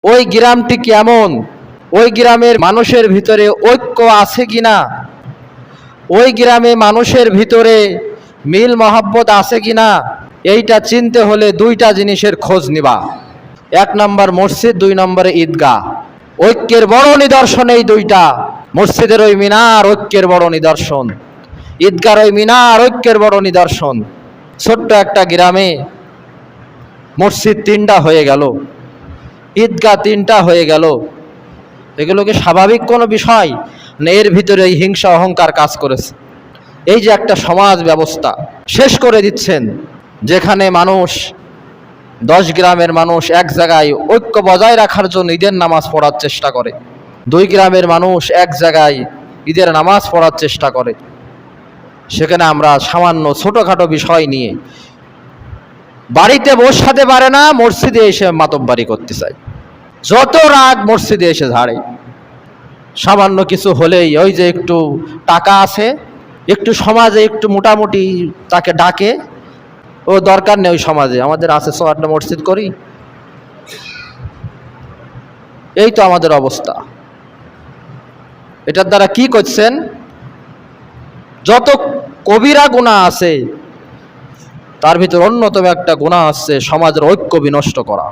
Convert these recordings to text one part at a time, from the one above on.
ওই গ্রামটি কেমন, ওই গ্রামের মানুষের ভিতরে ঐক্য আছে কিনা, ওই গ্রামে মানুষের ভিতরে মিল মহব্বত আছে কিনা, এইটা চিনতে হলে দুইটা জিনিসের খোঁজ নিবা। এক নম্বর মসজিদ, দুই নম্বরে ঈদগাহ। ঐক্যের বড় নিদর্শন এই দুইটা। মসজিদের ওই মিনার ঐক্যের বড় নিদর্শন, ঈদগার ওই মিনার ঐক্যের বড় নিদর্শন। ছোট্ট একটা গ্রামে মসজিদ 3টা হয়ে গেল, ঈদগাহ 3টা হয়ে গেল, এগুলো কি স্বাভাবিক কোনো বিষয় না? এর ভিতরে এই হিংসা অহংকার কাজ করেছে। এই যে একটা সমাজ ব্যবস্থা শেষ করে দিচ্ছেন, যেখানে মানুষ 10 গ্রামের মানুষ এক জায়গায় ঐক্য বজায় রাখার জন্য ঈদের নামাজ পড়ার চেষ্টা করে, 2 গ্রামের মানুষ এক জায়গায় ঈদের নামাজ পড়ার চেষ্টা করে, সেখানে আমরা সামান্য ছোটোখাটো বিষয় নিয়ে বাড়িতে বসাতে পারে না, মসজিদে এসে মাতব্বারি করতে চাই। যত রাগ মসজিদে এসে ঝাড়ে। সামান্য কিছু হলেই ওই যে একটু টাকা আছে, একটু সমাজে একটু মোটামুটি তাকে ডাকে, ও দরকার নেই, ওই সমাজে আমাদের আছে, 6-8টা মসজিদ করি। এই তো আমাদের অবস্থা। এটার দ্বারা কি করছেন? যত কবিরা গুনাহ আছে তার ভিতর অন্যতম একটা গুনাহ আছে সমাজের ঐক্য বিনষ্ট করা।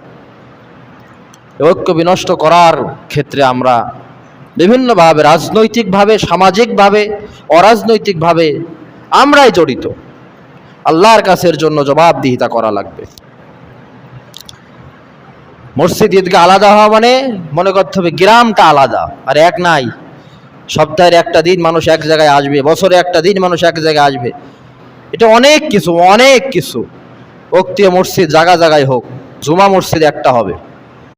ঐক্য বিনষ্ট করার ক্ষেত্রে আমরা বিভিন্নভাবে, রাজনৈতিকভাবে, সামাজিকভাবে, অরাজনৈতিকভাবে আমরাই জড়িত। আল্লাহর কাছের জন্য জবাবদিহিতা করা লাগবে। মসজিদ ঈদগাহ আলাদা হওয়া মানে মনে করতে হবে গ্রামটা আলাদা, আর এক নাই। সপ্তাহের একটা দিন মানুষ এক জায়গায় আসবে, বছরে একটা দিন মানুষ এক জায়গায় আসবে, এটা অনেক কিছু, অনেক কিছু। ওক্তীয় মসজিদ জায়গা জায়গায় হোক, জুমা মসজিদ একটা হবে।